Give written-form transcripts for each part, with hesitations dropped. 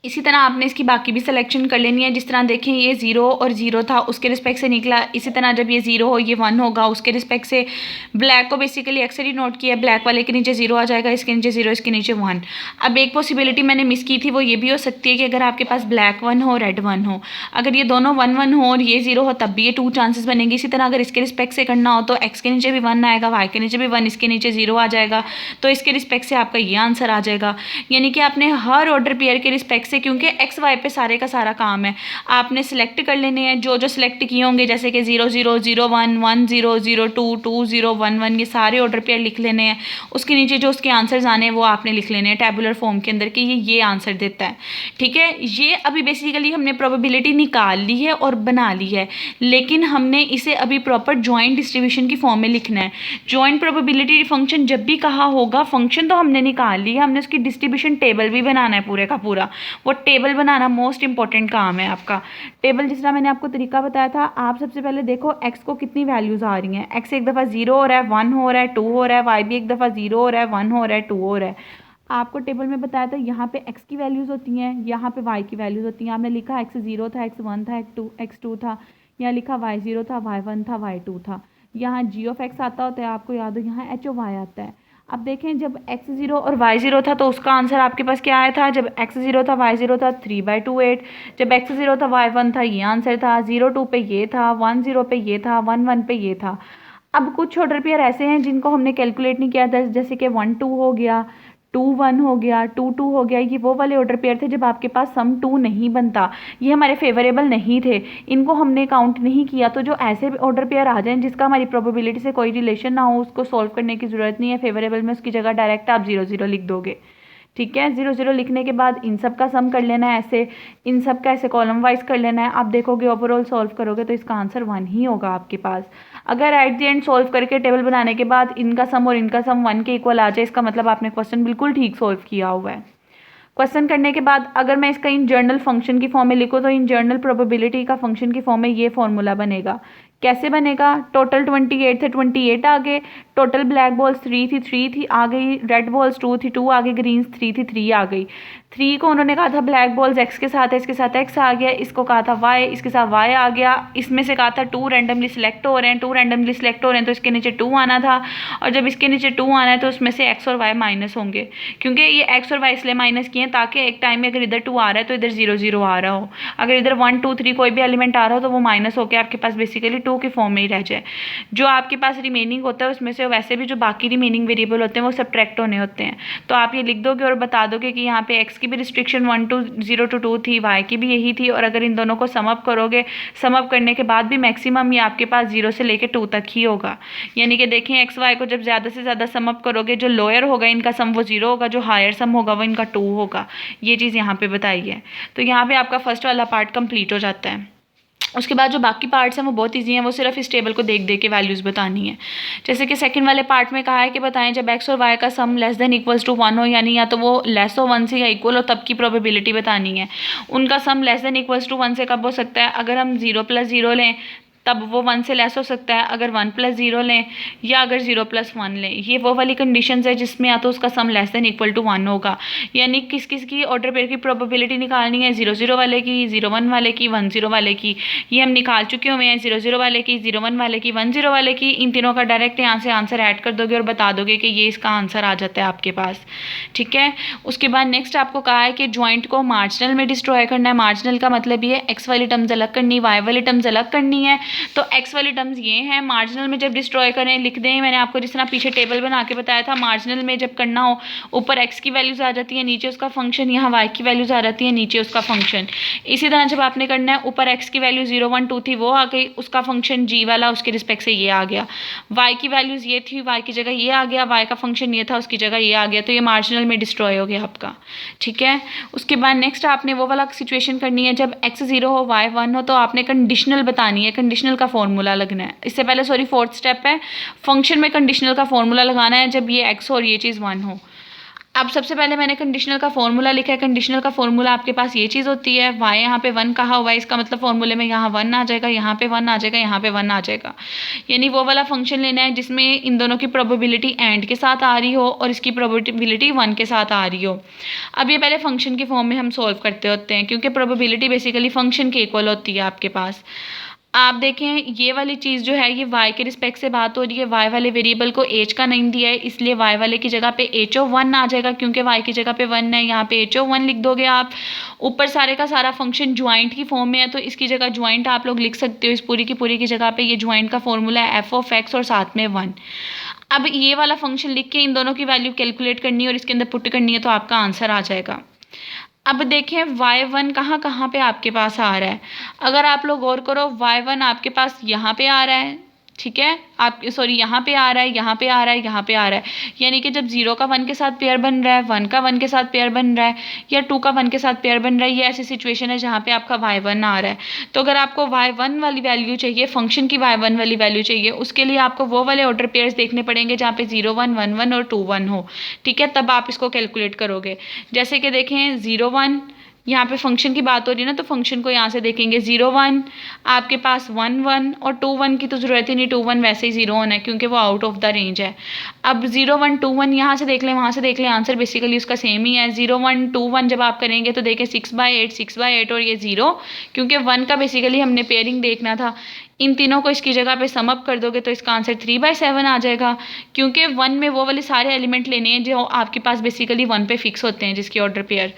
इसी तरह आपने इसकी बाकी भी सिलेक्शन कर लेनी है। जिस तरह देखें ये 0 और 0 था, उसके रिस्पेक्ट से निकला। इसी तरह जब ये 0 हो, ये 1 होगा, उसके रिस्पेक्ट से ब्लैक को बेसिकली अक्सर ही नोट किया, ब्लैक वाले के नीचे 0 आ जाएगा, इसके नीचे 0, इसके नीचे 1। अब एक पॉसिबिलिटी मैंने मिस की थी, वो ये भी हो सकती है कि अगर आपके पास ब्लैक 1 हो, रेड 1 हो, अगर ये दोनों 1 1 हो और ये 0 हो, तब भी ये 2 चांसेस बनेंगे। इसी तरह अगर इसके रिस्पेक्ट से करना हो तो एक्स के नीचे भी 1 आएगा, वाई के नीचे भी 1, इसके नीचे 0 आ जाएगा, तो इसके रिस्पेक्ट से आपका ये आंसर आ जाएगा। यानी कि आपने हर ऑर्डर पेयर के रिस्पेक्ट से, क्योंकि एक्स वाई पे सारे का सारा काम है, आपने सिलेक्ट कर लेने हैं जो जो सिलेक्ट किए होंगे, जैसे कि 0 0 0 1 1 0 0 2 2 0 1 1, ये सारे ऑर्डर पेयर लिख लेने हैं। उसके नीचे जो उसके आंसर्स आने हैं वो आपने लिख लेने हैं टैबुलर फॉर्म के अंदर कि ये आंसर देता है। ठीक है, ये अभी बेसिकली हमने प्रोबेबिलिटी निकाल ली है और बना ली है, लेकिन हमने इसे अभी प्रॉपर जॉइंट डिस्ट्रीब्यूशन की फॉर्म में लिखना है। जॉइंट प्रोबेबिलिटी फंक्शन जब भी कहा होगा, फंक्शन तो हमने निकाल ली है, हमने उसकी डिस्ट्रीब्यूशन टेबल भी बनाना है पूरे का पूरा। वो टेबल बनाना मोस्ट इंपॉर्टेंट काम है आपका। टेबल जिस तरह मैंने आपको तरीका बताया था, आप सबसे पहले देखो एक्स को कितनी वैल्यूज आ रही हैं। एक्स एक दफ़ा 0 हो रहा है, 1 हो रहा है, 2 हो रहा है, वाई भी एक दफ़ा 0 हो रहा है, 1 हो रहा है, 2 हो रहा है। आपको टेबल में बताया था यहाँ पे एक्स की वैल्यूज़ होती हैं, यहाँ पे वाई की वैल्यूज़ होती हैं। आपने लिखा एक्स 0 था, एक्स 1 था, एक्स 2 था, यहाँ लिखा वाई 0 था, वाई 1 था, वाई 2 था। यहाँ जी ऑफ एक्स आता होता है, आपको याद हो, यहाँ एच ओ वाई आता है। अब देखें जब x 0 और y 0 था तो उसका आंसर आपके पास क्या आया था। जब x 0 था, y 0 था, 3/2 8। जब x 0 था, y 1 था, ये आंसर था। 0 2 पे ये था, 1 0 पे ये था, 1 1 पे ये था। अब कुछ ऑर्डर पेयर ऐसे हैं जिनको हमने कैलकुलेट नहीं किया था, जैसे कि 1 2 हो गया, 2 1 हो गया, 2 2 हो गया। ये वो वाले ऑर्डर पेयर थे जब आपके पास सम 2 नहीं बनता, ये हमारे फेवरेबल नहीं थे, इनको हमने काउंट नहीं किया। तो जो ऐसे ऑर्डर पेयर आ जाएं जिसका हमारी प्रोबेबिलिटी से कोई रिलेशन ना हो, उसको सॉल्व करने की ज़रूरत नहीं है फेवरेबल में, उसकी जगह डायरेक्ट आप 0 0 लिख दोगे। ठीक है, 0 0 लिखने के बाद इन सब का सम कर लेना है, ऐसे इन सब का ऐसे कॉलम वाइज कर लेना है। आप देखोगे ओवरऑल सॉल्व करोगे तो इसका आंसर 1 ही होगा आपके पास। अगर एट द एंड सॉल्व करके टेबल बनाने के बाद इनका सम और इनका सम 1 के इक्वल आ जाए, इसका मतलब आपने क्वेश्चन बिल्कुल ठीक सॉल्व किया हुआ है। क्वेश्चन करने के बाद अगर मैं इसका इन जर्नल फंक्शन की फॉर्म में लिखूँ तो इन जर्नल प्रोबेबिलिटी का फंक्शन की फॉर्म में ये फॉर्मूला बनेगा। कैसे बनेगा, टोटल 28 थे, 28 आ गए, टोटल ब्लैक बॉल्स 3 थी आ गई, रेड बॉल्स 2 थी, 2 आ गई, ग्रीन 3 थी, 3 आ गई। 3 को उन्होंने कहा था ब्लैक बॉल्स एक्स के साथ है, इसके साथ एक्स आ गया, इसको कहा था वाई, इसके साथ वाई आ गया, इसमें से कहा था 2 रैंडमली सिलेक्ट हो रहे हैं, 2 रैंडमली सिलेक्ट हो रहे हैं तो इसके नीचे 2 आना था, और जब इसके नीचे 2 आना है तो उसमें से एक्स और वाई माइनस होंगे, क्योंकि ये एक्स और वाई इसलिए माइनस किए हैं ताकि एक टाइम में अगर इधर 2 आ रहा है तो इधर 0 0 आ रहा हो, अगर इधर 1 2 3 कोई भी एलिमेंट आ रहा हो तो वो माइनस होकर आपके पास बेसिकली 2 के फॉर्म में ही रह जाए। जो आपके पास रिमेनिंग होता है उसमें से वैसे भी जो बाकी रिमेनिंग वेरिएबल होते हैं वो सब्ट्रैक्ट होने होते हैं। तो आप ये लिख दोगे और बता दोगे कि यहाँ पे एक्स की भी रिस्ट्रिक्शन 1 to 0 to 2 थी, वाई की भी यही थी, और अगर इन दोनों को सम अप करोगे, सम अप करने के बाद भी मैक्सिमम ये आपके पास 0 से लेकर 2 तक ही होगा। यानी कि देखें एक्स वाई को जब ज़्यादा से ज़्यादा सम अप करोगे, जो लोअर होगा इनका सम वो 0 होगा, जो हायर सम होगा वो इनका 2 होगा। ये चीज़ यहाँ पे बताई है। तो यहाँ पे आपका फर्स्ट वाला पार्ट कंप्लीट हो जाता है। उसके बाद जो बाकी पार्ट्स हैं वो बहुत ईजी हैं, वो सिर्फ इस टेबल को देख देख के वैल्यूज़ बतानी है। जैसे कि सेकंड वाले पार्ट में कहा है कि बताएं जब एक्स और वाई का sum less than equals to 1 हो, यानी या तो वो लेस हो 1 से या इक्वल हो, तब की प्रोबेबिलिटी बतानी है। उनका sum less than equals to 1 से कब हो सकता है, अगर हम 0 + 0 लें तब वो 1 से लेस हो सकता है, अगर 1 + 0 लें या अगर 0 + 1 लें। ये वो वाली कंडीशंस है जिसमें या तो उसका sum less than equal to 1 होगा। यानी किस किस की ऑर्डर पेयर की प्रोबेबिलिटी निकालनी है, 0 0 वाले की, 0 1 वाले की, 1 0 वाले की। ये हम निकाल चुके हुए हैं, 0 0 वाले की, 0 1 वाले की, 1 0 वाले की। इन तीनों का डायरेक्ट यहाँ से आंसर ऐड कर दोगे और बता दोगे कि ये इसका आंसर आ जाता है आपके पास। ठीक है, उसके बाद नेक्स्ट आपको कहा है कि ज्वाइंट को मार्जिनल में डिस्ट्रॉय करना है। मार्जिनल का मतलब ये एक्स वाली टर्म्स अलग करनी, वाई वाली टर्म्स अलग करनी है। तो एक्स वाली टर्म्स ये हैं, मार्जिनल में जब डिस्ट्रॉय करें लिख दें, मैंने आपको जिस तरह पीछे टेबल बना के बताया था, मार्जिनल में जब करना हो ऊपर एक्स की वैल्यूज आ जाती है, नीचे उसका फंक्शन, यहाँ वाई की वैल्यूज आ जाती है, नीचे उसका फंक्शन। इसी तरह जब आपने करना है ऊपर एक्स की वैल्यू 0 1 2 थी वो आ गई, उसका फंक्शन जी वाला उसके रिस्पेक्ट से ये आ गया। वाई की वैल्यूज ये थी, वाई की जगह ये आ गया, वाई का फंक्शन ये था उसकी जगह ये आ गया, तो ये मार्जिनल में डिस्ट्रॉय हो गया आपका। ठीक है, उसके बाद नेक्स्ट आपने वो वाला सिचुएशन करनी है जब एक्स 0 हो, वाई 1 हो, तो आपने कंडीशनल बतानी है, कंडीशनल का फॉर्मूला लगना है। इससे पहले सॉरी फोर्थ स्टेप है, फंक्शन में कंडीशनल का फॉर्मूला लगाना है जब ये एक्स हो और ये चीज़ 1 हो। अब सबसे पहले मैंने कंडीशनल का फॉर्मूला लिखा है। कंडीशनल का फॉर्मूला आपके पास ये चीज़ होती है, y यहाँ पे 1 कहा हुआ है, इसका मतलब फॉर्मूले में यहाँ 1 आ जाएगा, यहाँ पे 1 आ जाएगा, यहाँ पे 1 आ जाएगा। यानी वो वाला फंक्शन लेना है जिसमें इन दोनों की प्रोबेबिलिटी एंड के साथ आ रही हो और इसकी प्रोबेबिलिटी 1 के साथ आ रही हो। अब ये पहले फंक्शन के फॉर्म में हम सॉल्व करते होते हैं, क्योंकि प्रोबेबिलिटी बेसिकली फंक्शन के इक्वल होती है आपके पास। आप देखें ये वाली चीज़ जो है ये y के रिस्पेक्ट से बात हो रही है। y वाले वेरिएबल को h का नेम दिया है, इसलिए y वाले की जगह पे h(1) आ जाएगा, क्योंकि y की जगह पे 1 है, यहाँ पे h(1) लिख दोगे आप। ऊपर सारे का सारा फंक्शन ज्वाइंट की फॉर्म में है, तो इसकी जगह ज्वाइंट आप लोग लिख सकते हो। इस पूरी की जगह पे ये ज्वाइंट का फॉर्मूला है f(x) और साथ में 1। अब ये वाला फंक्शन लिख के इन दोनों की वैल्यू कैलकुलेट करनी है और इसके अंदर पुट करनी है, तो आपका आंसर आ जाएगा। अब देखें y1 कहाँ कहाँ पे आपके पास आ रहा है। अगर आप लोग गौर करो y1 आपके पास यहाँ पे आ रहा है, ठीक है, आप सॉरी यहाँ पे आ रहा है, यहाँ पे आ रहा है, यहाँ पे आ रहा है। यानी कि जब 0 का 1 के साथ पेयर बन रहा है, 1 का 1 के साथ पेयर बन रहा है, या 2 का 1 के साथ पेयर बन रहा है, ये ऐसी सिचुएशन है जहाँ पे आपका y1 आ रहा है। तो अगर आपको y1 वाली वैल्यू चाहिए, फंक्शन की y1 वाली वैल्यू चाहिए, उसके लिए आपको वो वाले ऑर्डर पेयर्स देखने पड़ेंगे जहाँ पे 0 1 1 1 और 2 1 हो, ठीक है, तब आप इसको कैलकुलेट करोगे। जैसे कि देखें 0 1, यहाँ पे फंक्शन की बात हो रही है ना, तो फंक्शन को यहाँ से देखेंगे 0 1, आपके पास 1 1 और 2 1 की तो ज़रूरत ही नहीं, 2 1 वैसे ही 0 होना है क्योंकि वो आउट ऑफ द रेंज है। अब 0 1 2 1 यहाँ से देख लें, वहाँ से देख लें, आंसर बेसिकली उसका सेम ही है। 0 1 2 1 जब आप करेंगे तो देखें 6/8 और ये 0, क्योंकि 1 का बेसिकली हमने पेयरिंग देखना था। इन तीनों को इसकी जगह पे सम अप कर दोगे तो इसका आंसर 3/7 आ जाएगा, क्योंकि 1 में वो वाले सारे एलिमेंट लेने हैं जो आपके पास बेसिकली 1 पे फिक्स होते हैं, जिसकी ऑर्डर पेयर।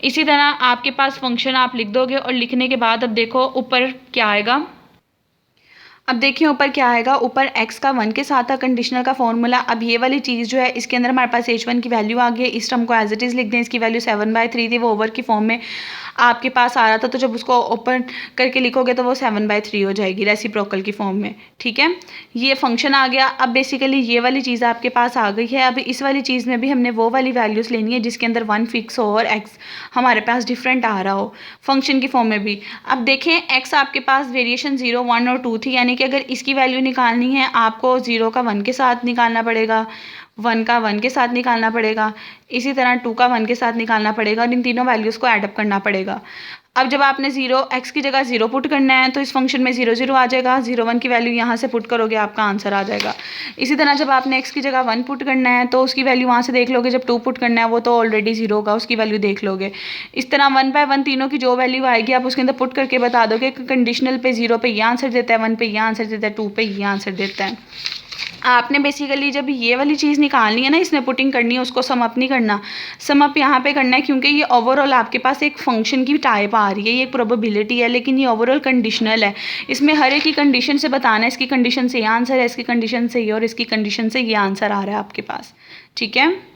इसी तरह आपके पास फंक्शन आप लिख दोगे और लिखने के बाद अब देखो ऊपर क्या आएगा। अब देखिए ऊपर क्या आएगा, ऊपर x का 1 के साथ था कंडीशनल का फॉर्मूला। अब ये वाली चीज़ जो है इसके अंदर हमारे पास h1 की वैल्यू आ गई है। इस टर्म को एज इट इज़ लिख दें, इसकी वैल्यू 7/3 थी, वो ओवर की फॉर्म में आपके पास आ रहा था, तो जब उसको ओपन करके लिखोगे तो वो 7/3 हो जाएगी रेसिप्रोकल की फॉर्म में, ठीक है। ये फंक्शन आ गया। अब बेसिकली ये वाली चीज़ आपके पास आ गई है। अब इस वाली चीज़ में भी हमने वो वाली वैल्यूज़ लेनी है जिसके अंदर 1 फिक्स हो और x हमारे पास डिफरेंट आ रहा हो फंक्शन की फॉर्म में भी। अब देखें x आपके पास वेरिएशन 0 1 और 2 थी, यानी कि अगर इसकी वैल्यू निकालनी है आपको 0 का 1 के साथ निकालना पड़ेगा, 1 का 1 के साथ निकालना पड़ेगा, इसी तरह 2 का 1 के साथ निकालना पड़ेगा और इन तीनों वैल्यूज़ को ऐड अप करना पड़ेगा। अब जब आपने 0 x की जगह 0 पुट करना है तो इस फंक्शन में 0 0 आ जाएगा, 0 1 की वैल्यू यहाँ से पुट करोगे आपका आंसर आ जाएगा। इसी तरह जब आपने x की जगह 1 पुट करना है तो उसकी वैल्यू वहाँ से देख लोगे, जब 2 पुट करना है वो तो ऑलरेडी 0 होगा, उसकी वैल्यू देख लोगे। इस तरह 1/1 तीनों की जो वैल्यू आएगी आप उसके अंदर पुट करके बता दोगे कि कंडीशनल पे 0 पे ये आंसर देता है, 1 पे ये आंसर देता है, 2 पे ये आंसर देता है। आपने बेसिकली जब ये वाली चीज़ निकालनी है ना, इसमें पुटिंग करनी है, उसको सम अप नहीं करना, सम अप यहाँ पे करना है, क्योंकि ये ओवरऑल आपके पास एक फंक्शन की टाइप आ रही है, ये एक प्रोबेबिलिटी है, लेकिन ये ओवरऑल कंडीशनल है। इसमें हर एक की कंडीशन से बताना है, इसकी कंडीशन से ये आंसर है, इसकी कंडीशन से ये और इसकी कंडीशन से ये आंसर आ रहा है आपके पास, ठीक है।